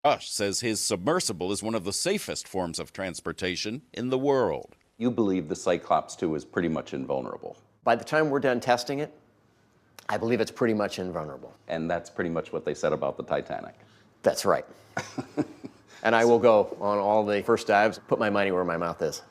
Rush says his submersible is one of the safest forms of transportation in the world. You believe the Cyclops 2 is pretty much invulnerable. By the time we're done testing it, I believe it's pretty much invulnerable. And that's pretty much what they said about the Titanic. That's right. And I will go on all the first dives, put my money where my mouth is.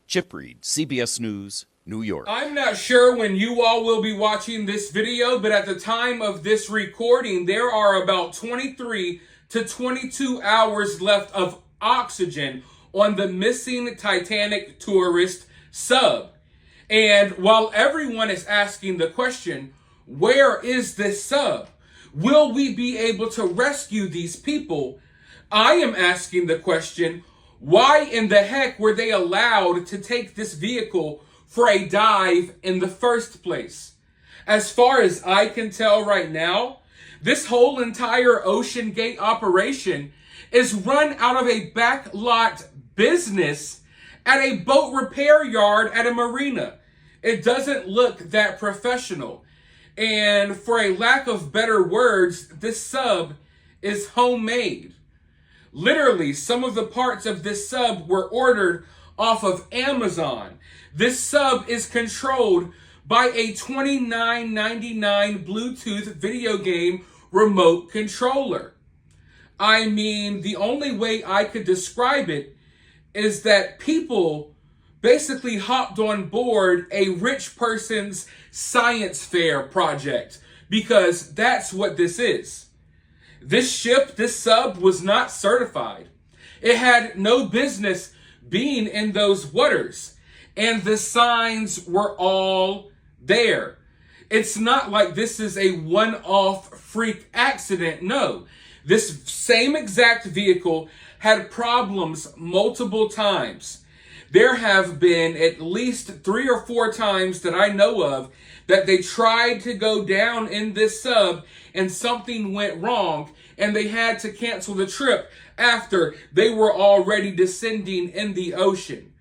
Chip Reed, CBS News, New York. I'm not sure when you all will be watching this video, but at the time of this recording, there are about 23 to 22 hours left of oxygen on the missing Titanic tourist sub. And while everyone is asking the question, where is this sub? Will we be able to rescue these people? I am asking the question, why in the heck were they allowed to take this vehicle for a dive in the first place? As far as I can tell right now, this whole entire Ocean Gate operation is run out of a backlot business at a boat repair yard at a marina. It doesn't look that professional. And for a lack of better words, this sub is homemade. Literally, some of the parts of this sub were ordered off of Amazon. This sub is controlled by a $29.99 Bluetooth video game remote controller. I mean, the only way I could describe it is that people basically hopped on board a rich person's science fair project, because that's what this is. This ship, this sub, was not certified. It had no business being in those waters, and the signs were all there. It's not like this is a one-off freak accident. No, this same exact vehicle had problems multiple times. There have been at least 3 or 4 times that I know of that they tried to go down in this sub and something went wrong and they had to cancel the trip after they were already descending in the ocean.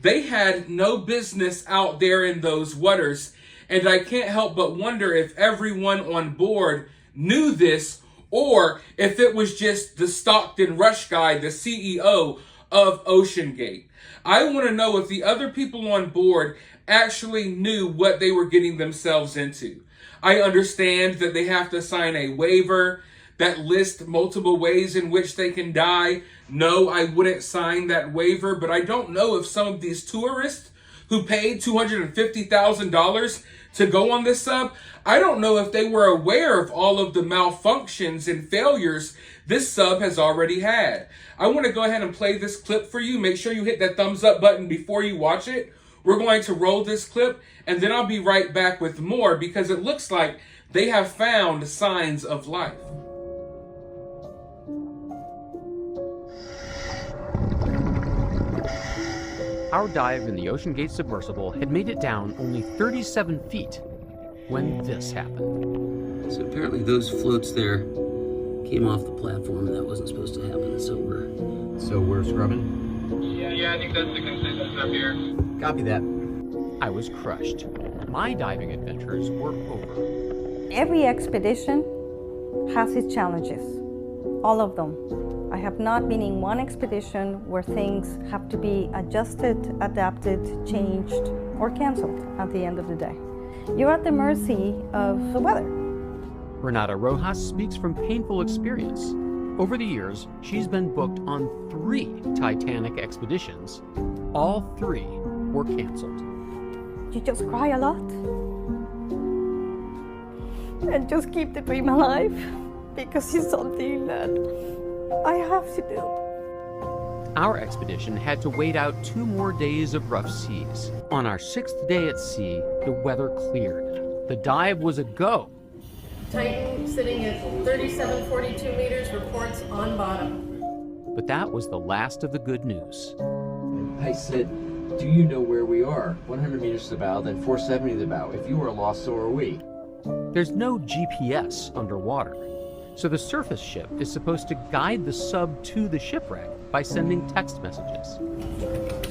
They had no business out there in those waters, and I can't help but wonder if everyone on board knew this, or if it was just the Stockton Rush guy, the CEO of Ocean Gate. I want to know if the other people on board actually knew what they were getting themselves into. I understand that they have to sign a waiver that lists multiple ways in which they can die. No, I wouldn't sign that waiver, but I don't know if some of these tourists who paid $250,000 to go on this sub, I don't know if they were aware of all of the malfunctions and failures this sub has already had. I want to go ahead and play this clip for you. Make sure you hit that thumbs up button before you watch it. We're going to roll this clip, and then I'll be right back with more, because it looks like they have found signs of life. Our dive in the Ocean Gate submersible had made it down only 37 feet when this happened. So apparently those floats there came off the platform, and that wasn't supposed to happen, so we're scrubbing? Yeah, I think that's the consensus up here. Copy that. I was crushed. My diving adventures were over. Every expedition has its challenges, all of them. I have not been in one expedition where things have to be adjusted, adapted, changed, or canceled at the end of the day. You're at the mercy of the weather. Renata Rojas speaks from painful experience. Over the years, she's been booked on 3 Titanic expeditions. All 3 were canceled. You just cry a lot. And just keep the dream alive, because it's something that I have to do. Our expedition had to wait out 2 more days of rough seas. On our 6th day at sea, the weather cleared. The dive was a go. Titan, sitting at 3742 meters, reports on bottom. But that was the last of the good news. I said, do you know where we are? 100 meters to the bow, then 470 to the bow. If you are lost, so are we. There's no GPS underwater, so the surface ship is supposed to guide the sub to the shipwreck by sending text messages.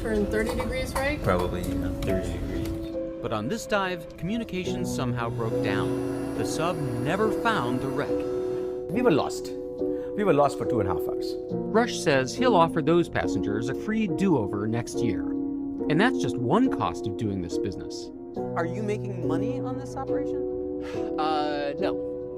Turn 30 degrees right? Probably 30 degrees. But on this dive, communications somehow broke down. The sub never found the wreck. We were lost We were lost for 2.5 hours. Rush says he'll offer those passengers a free do-over next year. And that's just one cost of doing this business. Are you making money on this operation? No.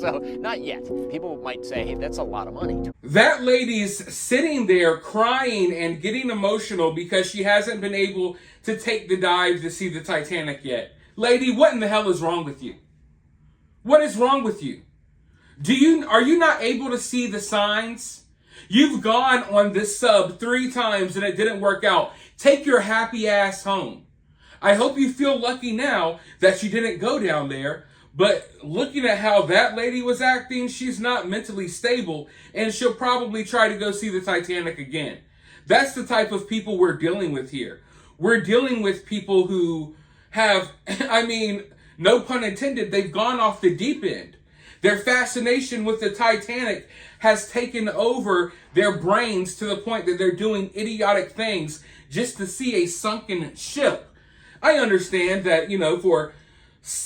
So, not yet. People might say, hey, that's a lot of money. That lady's sitting there crying and getting emotional because she hasn't been able to take the dive to see the Titanic yet. Lady, what in the hell is wrong with you? What is wrong with you? Are you not able to see the signs? You've gone on this sub 3 times and it didn't work out. Take your happy ass home. I hope you feel lucky now that you didn't go down there. But looking at how that lady was acting, she's not mentally stable, and she'll probably try to go see the Titanic again. That's the type of people we're dealing with here. We're dealing with people who have, I mean, no pun intended, they've gone off the deep end. Their fascination with the Titanic has taken over their brains to the point that they're doing idiotic things just to see a sunken ship. I understand that, for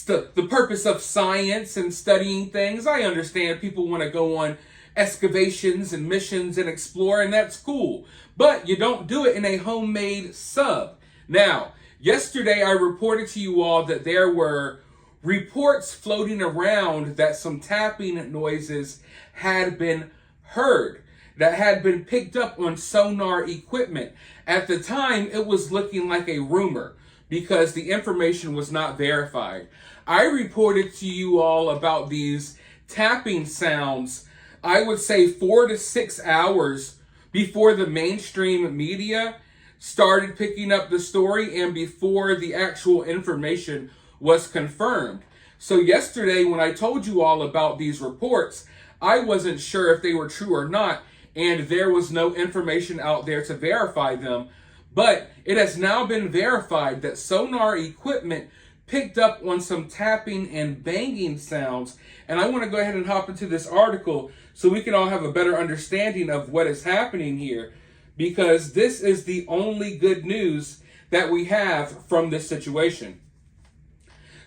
the purpose of science and studying things, I understand people want to go on excavations and missions and explore, and that's cool. But you don't do it in a homemade sub. Now, yesterday I reported to you all that there were reports floating around that some tapping noises had been heard, that had been picked up on sonar equipment. At the time, it was looking like a rumor, because the information was not verified. I reported to you all about these tapping sounds, I would say 4 to 6 hours before the mainstream media started picking up the story and before the actual information was confirmed. So yesterday when I told you all about these reports, I wasn't sure if they were true or not, and there was no information out there to verify them. But it has now been verified that sonar equipment picked up on some tapping and banging sounds. And I want to go ahead and hop into this article so we can all have a better understanding of what is happening here, because this is the only good news that we have from this situation.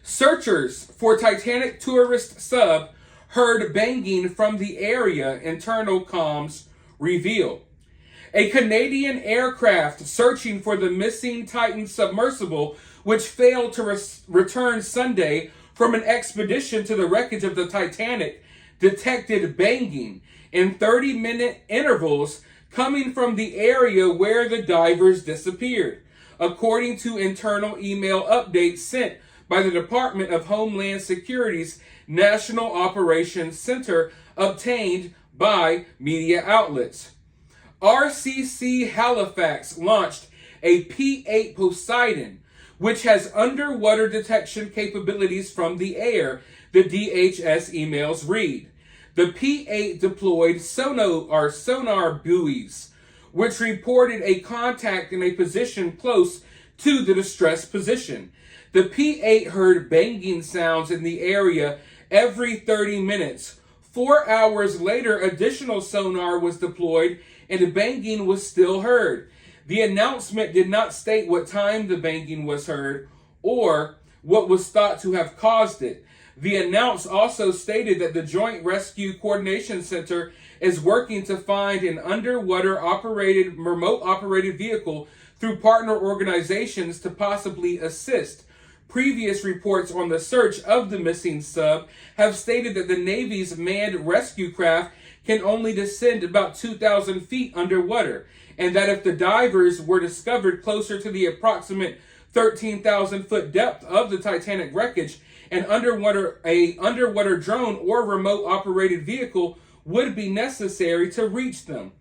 Searchers for Titanic tourist sub heard banging from the area, internal comms reveal. A Canadian aircraft searching for the missing Titan submersible, which failed to return Sunday from an expedition to the wreckage of the Titanic, detected banging in 30-minute intervals coming from the area where the divers disappeared, according to internal email updates sent by the Department of Homeland Security's National Operations Center, obtained by media outlets. RCC Halifax launched a P-8 Poseidon, which has underwater detection capabilities from the air, the DHS emails read. The P-8 deployed sonar buoys, which reported a contact in a position close to the distressed position. The P-8 heard banging sounds in the area every 30 minutes. 4 hours later, additional sonar was deployed and the banging was still heard. The announcement did not state what time the banging was heard or what was thought to have caused it. The announce also stated that the Joint Rescue Coordination Center is working to find an underwater remote operated vehicle through partner organizations to possibly assist. Previous reports on the search of the missing sub have stated that the Navy's manned rescue craft can only descend about 2,000 feet underwater, and that if the divers were discovered closer to the approximate 13,000-foot depth of the Titanic wreckage, an underwater drone or remote operated vehicle would be necessary to reach them.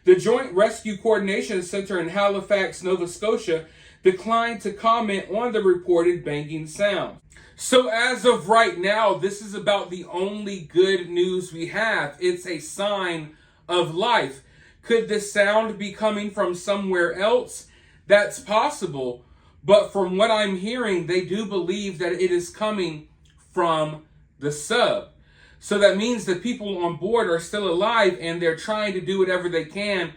The Joint Rescue Coordination Center in Halifax, Nova Scotia, declined to comment on the reported banging sound. So as of right now, this is about the only good news we have. It's a sign of life. Could this sound be coming from somewhere else? That's possible. But from what I'm hearing, they do believe that it is coming from the sub. So that means that people on board are still alive and they're trying to do whatever they can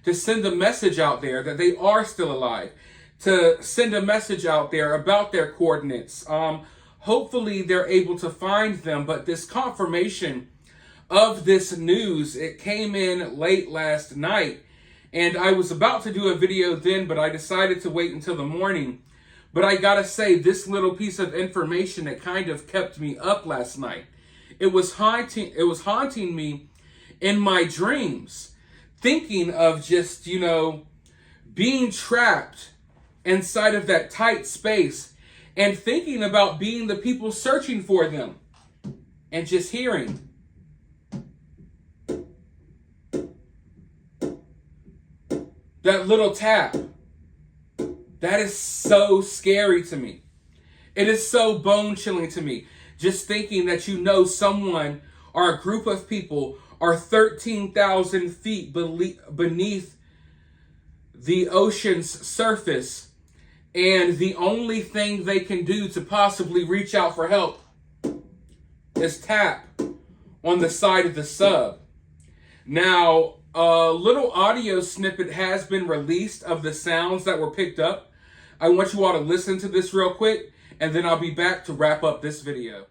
to send a message out there that they are still alive, to send a message out there about their coordinates. Hopefully they're able to find them, but this confirmation of this news. It came in late last night, and I was about to do a video then, but I decided to wait until the morning. But I gotta say, this little piece of information that kind of kept me up last night. It was haunting me in my dreams, thinking of just, you know, being trapped inside of that tight space and thinking about being the people searching for them and just hearing that little tap. That is so scary to me. It is so bone-chilling to me. Just thinking that you know someone or a group of people are 13,000 feet beneath the ocean's surface, and the only thing they can do to possibly reach out for help is tap on the side of the sub. Now, a little audio snippet has been released of the sounds that were picked up. I want you all to listen to this real quick, and then I'll be back to wrap up this video.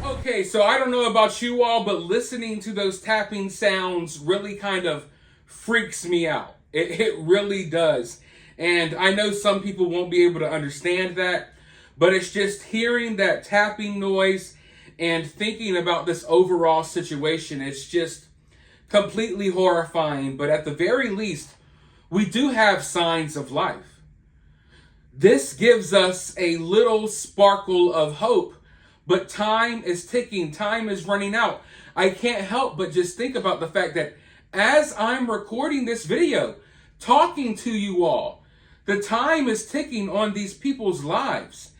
Okay, so I don't know about you all, but listening to those tapping sounds really kind of freaks me out. It really does. And I know some people won't be able to understand that, but it's just hearing that tapping noise and thinking about this overall situation. It's just completely horrifying, but at the very least, we do have signs of life. This gives us a little sparkle of hope. But time is ticking. Time is running out. I can't help but just think about the fact that as I'm recording this video, talking to you all, the time is ticking on these people's lives.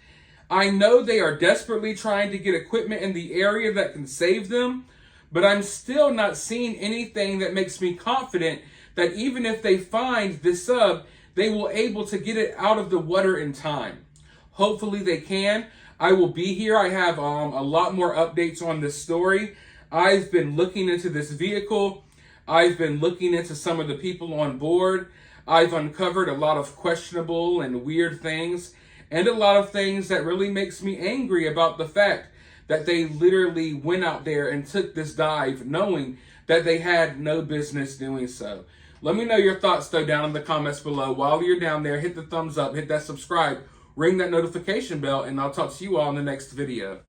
I know they are desperately trying to get equipment in the area that can save them, but I'm still not seeing anything that makes me confident that even if they find this sub, they will able to get it out of the water in time. Hopefully they can. I will be here. I have a lot more updates on this story. I've been looking into this vehicle. I've been looking into some of the people on board. I've uncovered a lot of questionable and weird things, and a lot of things that really makes me angry about the fact that they literally went out there and took this dive knowing that they had no business doing so. Let me know your thoughts though down in the comments below. While you're down there, hit the thumbs up, hit that subscribe, ring that notification bell, and I'll talk to you all in the next video.